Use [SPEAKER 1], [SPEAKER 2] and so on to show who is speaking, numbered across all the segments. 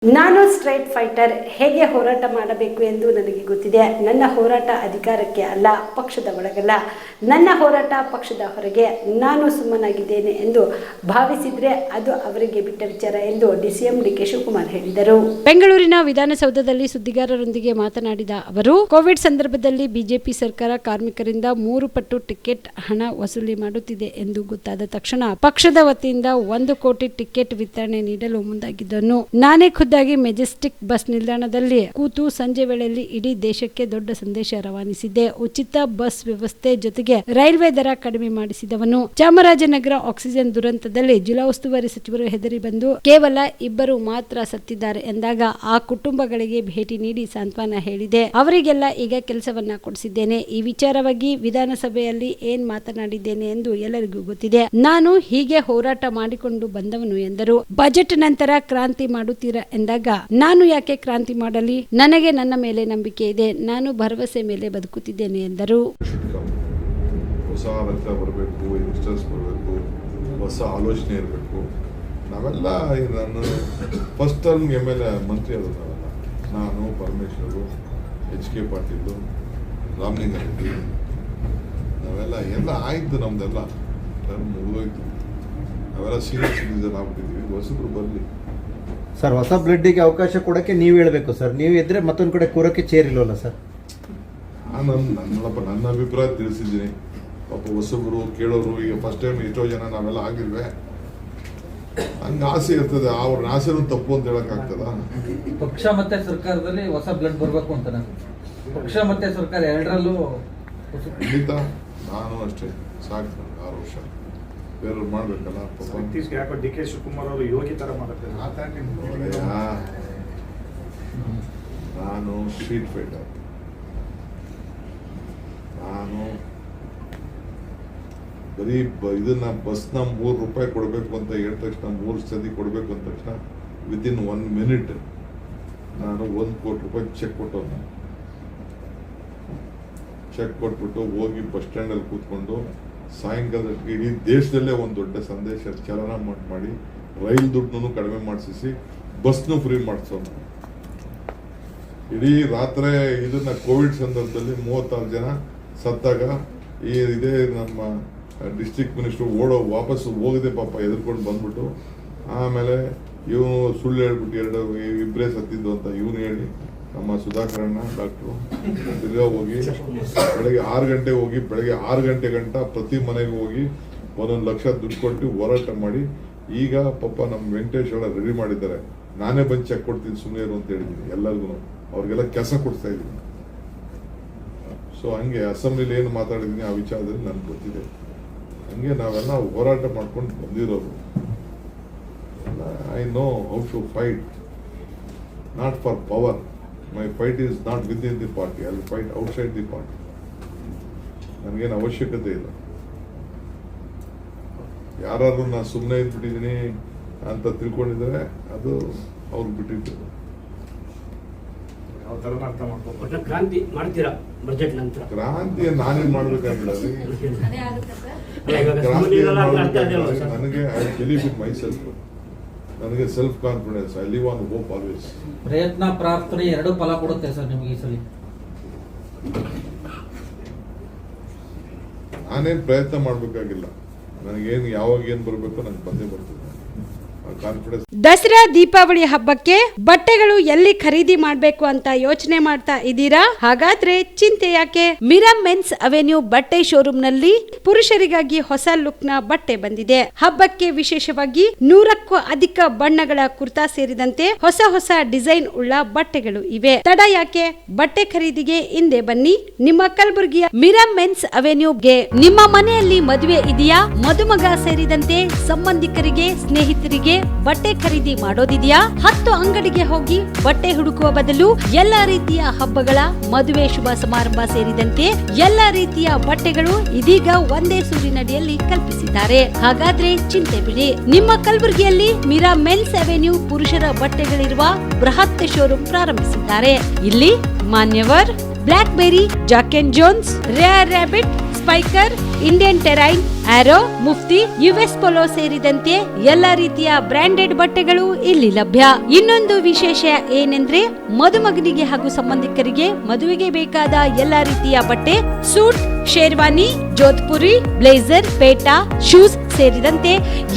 [SPEAKER 1] ನಾನು straight fighter. ಹೇಗೆ ಹೋರಾಟ ಮಾಡಬೇಕು ಎಂದು ನನಗೆ ಗೊತ್ತಿದೆ. ನನ್ನ ಹೋರಾಟ ಅಧಿಕಾರಕ್ಕೆ ಅಲ್ಲ, ಪಕ್ಷದ ಒಳಗಲ್ಲ. ನನ್ನ ಹೋರಾಟ ಪಕ್ಷದ ಹೊರಗೆ. ನಾನು ಸುಮ್ಮನಾಗಿದ್ದೇನೆ ಎಂದು ಭಾವಿಸಿದ್ರೆ ಅದು ಅವರಿಗೆ ಬಿಟ್ಟ ವಿಚಾರ ಎಂದು ಡಿಸಿಎಂ ಡಿಕೆ ಶಿವಕುಮಾರ್ ಹೇಳಿದರು. ಬೆಂಗಳೂರಿನ ವಿಧಾನಸೌಧದಲ್ಲಿ ಸುದ್ದಿಗಾರರೊಂದಿಗೆ ಮಾತನಾಡಿದ ಅವರು, ಕೋವಿಡ್ ಸಂದರ್ಭದಲ್ಲಿ ಬಿಜೆಪಿ ಸರ್ಕಾರ ಕಾರ್ಮಿಕರಿಂದ 3 ಪಟ್ಟು ಟಿಕೆಟ್ ಹಣ ವಸೂಲಿ ಮಾಡುತ್ತಿದೆ ಎಂದು ಗೊತ್ತಾದ ತಕ್ಷಣ ಪಕ್ಷದ ವತಿಯಿಂದ 1 ಕೋಟಿ ಟಿಕೆಟ್ ವಿತರಣೆ ನೀಡಲು ಮುಂದಾಗಿದ್ದನ್ನು ನಾನೇ ಖುದ್ದಾಗಿ ಮೆಜೆಸ್ಟಿಕ್ ಬಸ್ ನಿಲ್ದಾಣದಲ್ಲಿ ಕೂತು ಸಂಜೆ ವೇಳೆಯಲ್ಲಿ ಇಡೀ ದೇಶಕ್ಕೆ ದೊಡ್ಡ ಸಂದೇಶ ರವಾನಿಸಿದ್ದೆ. ಉಚಿತ ಬಸ್ ವ್ಯವಸ್ಥೆ ಜೊತೆಗೆ ರೈಲ್ವೆ ದರ ಕಡಿಮೆ ಮಾಡಿಸಿದವನು. ಚಾಮರಾಜನಗರ ಆಕ್ಸಿಜನ್ ದುರಂತದಲ್ಲಿ ಜಿಲ್ಲಾ ಉಸ್ತುವಾರಿ ಸಚಿವರು ಹೆದರಿ ಬಂದು ಕೇವಲ 2 ಮಾತ್ರ ಸತ್ತಿದ್ದಾರೆ ಎಂದಾಗ ಆ ಕುಟುಂಬಗಳಿಗೆ ಭೇಟಿ ನೀಡಿ ಸಾಂತ್ವನ ಹೇಳಿದೆ. ಅವರಿಗೆಲ್ಲ ಈಗ ಕೆಲಸವನ್ನ ಕೊಡಿಸಿದ್ದೇನೆ. ಈ ವಿಚಾರವಾಗಿ ವಿಧಾನಸಭೆಯಲ್ಲಿ ಏನ್ ಮಾತನಾಡಿದ್ದೇನೆ ಎಂದು ಎಲ್ಲರಿಗೂ ಗೊತ್ತಿದೆ. ನಾನು ಹೀಗೆ ಹೋರಾಟ ಮಾಡಿಕೊಂಡು ಬಂದವನು ಎಂದರು. ಬಜೆಟ್ ನಂತರ ಕ್ರಾಂತಿ ಮಾಡುತ್ತೀರಾ ಎಂದಾಗ ನಾನು ಯಾಕೆ ಕ್ರಾಂತಿ ಮಾಡಲಿ? ನನಗೆ ನನ್ನ ಮೇಲೆ ನಂಬಿಕೆ ಇದೆ. ನಾನು ಭರವಸೆ ಮೇಲೆ ಬದುಕುತ್ತಿದ್ದೇನೆ ಎಂದರು.
[SPEAKER 2] ಹೊಸ ರಕ್ತ ಬರಬೇಕು, ಯಂಗ್ಸ್ಟರ್ಸ್ ಬರಬೇಕು, ಹೊಸ ಆಲೋಚನೆ ಇರಬೇಕು. ನಾವೆಲ್ಲ ನಾನು ಫಸ್ಟ್ ಟರ್ಮ್ MLA ಮಂತ್ರಿ ಆದರು. ನಾನು ಪರಮೇಶ್ವರು, HK ಪಾಟೀಲ್, ರಾಮಲಿಂಗಾರೆಡ್ಡಿ, ನಾವೆಲ್ಲ ಆಯಿತು. ನಮ್ದೆಲ್ಲ ಟರ್ಮ್ ಮುಗಿದೋಯ್ತು. ನಾವೆಲ್ಲ ಸೀನಿಯರ್ ಸಿಟಿಸನ್ ಆಗ್ಬಿಟ್ಟಿದ್ವಿ. ಹೊಸಬ್ರು ಬರಲಿ
[SPEAKER 3] ಸರ್. ಹೊಸ ಬ್ಲಡ್ಡಿಗೆ ಅವಕಾಶ ಕೊಡೋಕ್ಕೆ ನೀವು ಹೇಳಬೇಕು ಸರ್. ನೀವು ಇದ್ರೆ ಮತ್ತೊಂದು ಕಡೆ ಕೂರೋಕ್ಕೆ ಚೇರ್ ಇಲ್ವಲ್ಲ ಸರ್?
[SPEAKER 2] ನನ್ನ ಅಭಿಪ್ರಾಯ ತಿಳಿಸಿದ್ದೀನಿ. ಪಾಪ ಹೊಸಬ್ರು ಕೇಳೋರು, ಈಗ ಫಸ್ಟ್ ಟೈಮ್ ಎಷ್ಟೋ ಜನ ನಾವೆಲ್ಲ ಆಗಿಲ್ವೇ, ಹಂಗೆ ಆಸೆ ಇರ್ತದೆ. ಅವ್ರ ಆಸೆನೂ ತಪ್ಪು ಅಂತ ಹೇಳಕ್ಕಾಗ್ತದ?
[SPEAKER 4] ಪಕ್ಷ ಮತ್ತೆ ಸರ್ಕಾರದಲ್ಲಿ ಹೊಸ ಬ್ಲಡ್ ಬರಬೇಕು ಅಂತ ಪಕ್ಷ ಮತ್ತೆ ಸರ್ಕಾರ ಎರಡರಲ್ಲೂ
[SPEAKER 2] ಖಂಡಿತ. ನಾನು ಅಷ್ಟೇ, ಸಾಕು ನನಗೆ 6 ವರ್ಷ. ಬೇರೆಯವ್ರು ಮಾಡ್ಬೇಕಲ್ಲ.
[SPEAKER 5] ಯಾಕೋ ಡಿ ಕೆ ಶಿವಕುಮಾರ್ ಅವರು ಯೋಗಿ ತರ ಮಾಡ್ತಾರೆ.
[SPEAKER 2] ನಾನು ಸ್ಟ್ರೀಟ್ ಫೈಟರ್. ನಾನು ಬರೀ ಇದನ್ನ ಬಸ್ನ 3 ರೂಪಾಯಿ ಕೊಡಬೇಕು ಅಂತ ಹೇಳಿದ ತಕ್ಷಣ, 3 ಸತಿ ಕೊಡಬೇಕು ಅಂದ ತಕ್ಷಣ ವಿತಿನ್ 1 ಮಿನಿಟ್ ನಾನು 1 ಕೋಟಿ ರೂಪಾಯಿ ಚೆಕ್ ಕೊಟ್ಟವನು. ಚೆಕ್ ಕೊಟ್ಬಿಟ್ಟು ಹೋಗಿ ಬಸ್ ಸ್ಟ್ಯಾಂಡಲ್ಲಿ ಕೂತ್ಕೊಂಡು ಸಾಯಂಕಾಲ ಇಡೀ ದೇಶದಲ್ಲೇ ಒಂದು ದೊಡ್ಡ ಸಂದೇಶ ಚಾಲನ ಮಾಡಿ ರೈಲ್ ದುಡ್ಡನ್ನು ಕಡಿಮೆ ಮಾಡಿಸಿ ಬಸ್ನು ಫ್ರೀ ಮಾಡಿಸೋಣ. ಇಡೀ ರಾತ್ರಿ ಇದನ್ನ ಕೋವಿಡ್ ಸಂದರ್ಭದಲ್ಲಿ 36 ಜನ ಸತ್ತಾಗ ಇದೇ ನಮ್ಮ ಡಿಸ್ಟ್ರಿಕ್ಟ್ ಮಿನಿಸ್ಟರ್ ವಾಪಸ್ ಹೋಗದೆ ಪಾಪ ಎದುರ್ಕೊಂಡು ಬಂದ್ಬಿಟ್ಟು, ಆಮೇಲೆ ಇವನು ಸುಳ್ಳು ಹೇಳ್ಬಿಟ್ಟು 2 ಸತ್ತಿದ್ದು ಅಂತ ಇವನು ಹೇಳಿ, ನಮ್ಮ ಸುಧಾಕರಣ್ಣ ಡಾಕ್ಟ್ರು ತಿರ್ಗಾ ಹೋಗಿ ಬೆಳಗ್ಗೆ 6 ಗಂಟೆ ಹೋಗಿ ಬೆಳಗ್ಗೆ 6 ಗಂಟೆ ಗಂಟ ಪ್ರತಿ ಮನೆಗೆ ಹೋಗಿ 1 ಲಕ್ಷ ದುಡ್ಡು ಕೊಟ್ಟು ಹೋರಾಟ ಮಾಡಿ, ಈಗ ಪಾಪ ನಮ್ಮ ವೆಂಕಟೇಶ್ ಅವರ ರೆಡಿ ಮಾಡಿದ್ದಾರೆ. ನಾನೇ ಬಂದು ಚೆಕ್ ಕೊಡ್ತೀನಿ, ಸುಮ್ಮನೆ ಇರು ಅಂತ ಹೇಳಿದ್ದೀನಿ ಎಲ್ಲರಿಗೂ. ಅವ್ರಿಗೆಲ್ಲ ಕೆಲಸ ಕೊಡ್ತಾ ಇದ್ದೀನಿ. ಸೊ ಹಂಗೆ ಅಸೆಂಬ್ಲಿಲಿ ಏನು ಮಾತಾಡಿದ್ದೀನಿ ಆ ವಿಚಾರದಲ್ಲಿ ನನಗೆ ಗೊತ್ತಿದೆ. ಹಂಗೆ ನಾವೆಲ್ಲ ಹೋರಾಟ ಮಾಡ್ಕೊಂಡು ಬಂದಿರೋರು. I know how to fight, not for power. My fight is not within the party. I will fight outside the party. ನನಗೇನು ಅವಶ್ಯಕತೆ ಇಲ್ಲ. ಯಾರಾದ್ರೂ ನಾನು ಸುಮ್ಮನೆ ಇದ್ಬಿಟ್ಟಿದ್ದೀನಿ ಅಂತ ತಿಳ್ಕೊಂಡಿದ್ರೆ ಅದು ಅವ್ರಿಗೆ ಬಿಟ್ಟಿದ್ದು.
[SPEAKER 6] ಕ್ರಾಂತಿ ಮಾಡ್ತೀರಾ ಬಜೆಟ್ ನಂತರ?
[SPEAKER 2] ಕ್ರಾಂತಿ ನಾನೇನು ಮಾಡ್ಬೇಕಾಗಿಲ್ಲ. ನನಗೆ I believe in my self. ನನಗೆ self confidence. I live on hope always.
[SPEAKER 4] ಪ್ರಯತ್ನ ಪ್ರಾರ್ಥನೆ 2 ಫಲ ಕೊಡುತ್ತೆ ಸರ್ ನಿಮಗೆ ಈ ಸಲ?
[SPEAKER 2] ನಾನೇನು ಪ್ರಯತ್ನ ಮಾಡಬೇಕಾಗಿಲ್ಲ. ನನಗೇನು ಯಾವಾಗ ಏನು ಬರಬೇಕು ನನಗೆ ಬಂದೇ ಬರ್ತದೆ. ಕಾನ್ಫಿಡೆನ್ಸ್.
[SPEAKER 1] ದಸರಾ ದೀಪಾವಳಿ ಹಬ್ಬಕ್ಕೆ ಬಟ್ಟೆಗಳು ಎಲ್ಲಿ ಖರೀದಿ ಮಾಡಬೇಕು ಅಂತ ಯೋಚನೆ ಮಾಡ್ತಾ ಇದ್ದೀರಾ? ಹಾಗಾದ್ರೆ ಚಿಂತೆ ಯಾಕೆ? ಮಿರಾ ಮೆನ್ಸ್ ಅವೆನ್ಯೂ ಬಟ್ಟೆ ಶೋರೂಮ್ ನಲ್ಲಿ ಪುರುಷರಿಗಾಗಿ ಹೊಸ ಲುಕ್ ನ ಬಟ್ಟೆ ಬಂದಿದೆ. ಹಬ್ಬಕ್ಕೆ ವಿಶೇಷವಾಗಿ 100ಕ್ಕೂ ಅಧಿಕ ಬಣ್ಣಗಳ ಕುರ್ತಾ ಸೇರಿದಂತೆ ಹೊಸ ಡಿಸೈನ್ ಉಳ್ಳ ಬಟ್ಟೆಗಳು ಇವೆ. ತಡ ಯಾಕೆ? ಬಟ್ಟೆ ಖರೀದಿಗೆ ಹಿಂದೆ ಬನ್ನಿ. ನಿಮ್ಮ ಕಲಬುರಗಿಯ ಮಿರಾ ಮೆನ್ಸ್ ಅವೆನ್ಯೂಗೆ. ನಿಮ್ಮ ಮನೆಯಲ್ಲಿ ಮದುವೆ ಇದೆಯಾ? ಮದುಮಗ ಸೇರಿದಂತೆ ಸಂಬಂಧಿಕರಿಗೆ, ಸ್ನೇಹಿತರಿಗೆ ಬಟ್ಟೆ ಖರೀದಿ ಮಾಡೋದಿದೆಯಾ? 10 ಅಂಗಡಿಗೆ ಹೋಗಿ ಬಟ್ಟೆ ಹುಡುಕುವ ಬದಲು ಎಲ್ಲಾ ರೀತಿಯ ಹಬ್ಬಗಳ, ಮದುವೆ, ಶುಭ ಸಮಾರಂಭ ಸೇರಿದಂತೆ ಎಲ್ಲಾ ರೀತಿಯ ಬಟ್ಟೆಗಳು ಇದೀಗ ಒಂದೇ ಸೂರಿನಡಿಯಲ್ಲಿ ಕಲ್ಪಿಸಿದ್ದಾರೆ. ಹಾಗಾದ್ರೆ ಚಿಂತೆ ಬಿಡಿ. ನಿಮ್ಮ ಕಲಬುರಗಿಯಲ್ಲಿ ಮಿರಾ ಮೆನ್ಸ್ ಅವೆನ್ಯೂ ಪುರುಷರ ಬಟ್ಟೆಗಳಿರುವ ಬೃಹತ್ ಶೋರೂಮ್ ಪ್ರಾರಂಭಿಸಿದ್ದಾರೆ. ಇಲ್ಲಿ Manyavar, Blackberry, Jack and Jones, Rare Rabbit, Spykar, Indian Terrain, Arrow, Mufti, US Polo ಸೇರಿದಂತೆ ಎಲ್ಲಾ ರೀತಿಯ ಬ್ರಾಂಡೆಡ್ ಬಟ್ಟೆಗಳು ಇಲ್ಲಿ ಲಭ್ಯ. ಇನ್ನೊಂದು ವಿಶೇಷ ಏನೆಂದ್ರೆ ಮದುಮಗನಿಗೆ ಹಾಗೂ ಸಂಬಂಧಿಕರಿಗೆ ಮದುವೆಗೆ ಬೇಕಾದ ಎಲ್ಲಾ ರೀತಿಯ ಬಟ್ಟೆ, ಸೂಟ್, ಶೇರ್ವಾನಿ, ಜೋಧ್ಪುರಿ, ಬ್ಲೇಸರ್, ಪೇಟಾ, ಶೂಸ್ ಸೇರಿದಂತೆ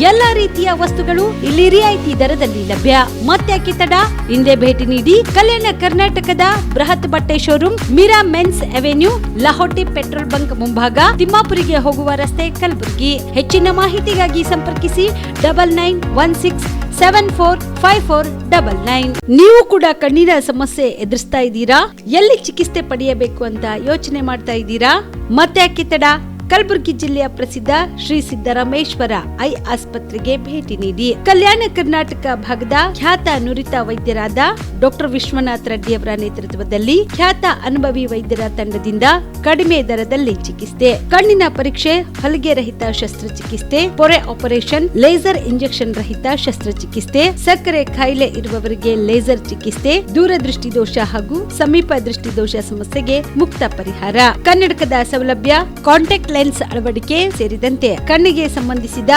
[SPEAKER 1] ಎಲ್ಲಾ ರೀತಿಯ ವಸ್ತುಗಳು ಇಲ್ಲಿ ರಿಯಾಯಿತಿ ದರದಲ್ಲಿ ಲಭ್ಯ. ಮತ್ತ್ಯಾಕೆ ತಡ, ಹಿಂದೆ ಭೇಟಿ ನೀಡಿ. ಕಲ್ಯಾಣ ಕರ್ನಾಟಕದ ಬೃಹತ್ ಬಟ್ಟೆ showroom, Meera men's avenue, Lahoti petrol bunk ಮುಂಭಾಗ, ತಿಮ್ಮಾಪುರಿಗೆ ಹೋಗುವ ರಸ್ತೆ, ಕಲಬುರಗಿ. ಹೆಚ್ಚಿನ ಮಾಹಿತಿಗಾಗಿ ಸಂಪರ್ಕಿಸಿ 9916745499. ನೀವು ಕೂಡ ಕಣ್ಣಿನ ಸಮಸ್ಯೆ ಎದುರಿಸ್ತಾ ಇದ್ದೀರಾ? ಎಲ್ಲಿ ಚಿಕಿತ್ಸೆ ಪಡೆಯಬೇಕು ಅಂತ ಯೋಚನೆ ಮಾಡ್ತಾ ಇದ್ದೀರಾ? ಮತ್ತ್ಯಾಕೆ ತಡ, ಕಲಬುರಗಿ ಜಿಲ್ಲೆಯ ಪ್ರಸಿದ್ಧ ಶ್ರೀ ಸಿದ್ದರಾಮೇಶ್ವರ ಐ ಆಸ್ಪತ್ರೆಗೆ ಭೇಟಿ ನೀಡಿ. ಕಲ್ಯಾಣ ಕರ್ನಾಟಕ ಭಾಗದ ಖ್ಯಾತ ನುರಿತ ವೈದ್ಯರಾದ ಡಾಕ್ಟರ್ ವಿಶ್ವನಾಥ್ ರೆಡ್ಡಿ ಅವರ ನೇತೃತ್ವದಲ್ಲಿ ಖ್ಯಾತ ಅನುಭವಿ ವೈದ್ಯರ ತಂಡದಿಂದ ಕಡಿಮೆ ದರದಲ್ಲಿ ಚಿಕಿತ್ಸೆ, ಕಣ್ಣಿನ ಪರೀಕ್ಷೆ, ಹೊಲಿಗೆ ರಹಿತ ಶಸ್ತ್ರಚಿಕಿತ್ಸೆ, ಪೊರೆ ಆಪರೇಷನ್, ಲೇಸರ್ ಇಂಜೆಕ್ಷನ್ ರಹಿತ ಶಸ್ತ್ರಚಿಕಿತ್ಸೆ, ಸಕ್ಕರೆ ಕಾಯಿಲೆ ಇರುವವರಿಗೆ ಲೇಸರ್ ಚಿಕಿತ್ಸೆ, ದೂರದೃಷ್ಟಿ ದೋಷ ಹಾಗೂ ಸಮೀಪ ದೃಷ್ಟಿ ದೋಷ ಸಮಸ್ಯೆಗೆ ಮುಕ್ತ ಪರಿಹಾರ, ಕನ್ನಡಕದ ಸೌಲಭ್ಯ, ಕಾಂಟ್ಯಾಕ್ಟ್ ಲೆನ್ಸ್ ಅಳವಡಿಕೆ ಸೇರಿದಂತೆ ಕಣ್ಣಿಗೆ ಸಂಬಂಧಿಸಿದ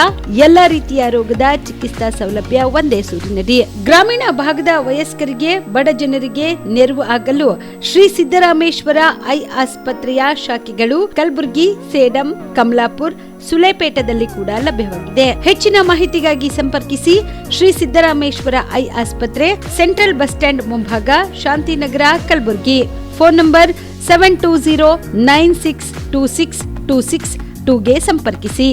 [SPEAKER 1] ಎಲ್ಲಾ ರೀತಿಯ ರೋಗದ ಚಿಕಿತ್ಸಾ ಸೌಲಭ್ಯ ಒಂದೇ ಸೂರಿನಡಿ. ಗ್ರಾಮೀಣ ಭಾಗದ ವಯಸ್ಕರಿಗೆ, ಬಡ ಜನರಿಗೆ ನೆರವು ಆಗಲು ಶ್ರೀ ಸಿದ್ದರಾಮೇಶ್ವರ ಐ ಆಸ್ಪತ್ರೆಯ ಶಾಖೆಗಳು ಕಲಬುರಗಿ, ಸೇಡಂ, ಕಮಲಾಪುರ್, ಸುಲೇಪೇಟದಲ್ಲಿ ಕೂಡ ಲಭ್ಯವಾಗಿದೆ. ಹೆಚ್ಚಿನ ಮಾಹಿತಿಗಾಗಿ ಸಂಪರ್ಕಿಸಿ ಶ್ರೀ ಸಿದ್ದರಾಮೇಶ್ವರ ಐ ಆಸ್ಪತ್ರೆ, ಸೆಂಟ್ರಲ್ ಬಸ್ ಸ್ಟ್ಯಾಂಡ್ ಮುಂಭಾಗ, ಶಾಂತಿನಗರ, ಕಲಬುರಗಿ. ಫೋನ್ ನಂಬರ್ 7209626262ಗೆ ಸಂಪರ್ಕಿಸಿ.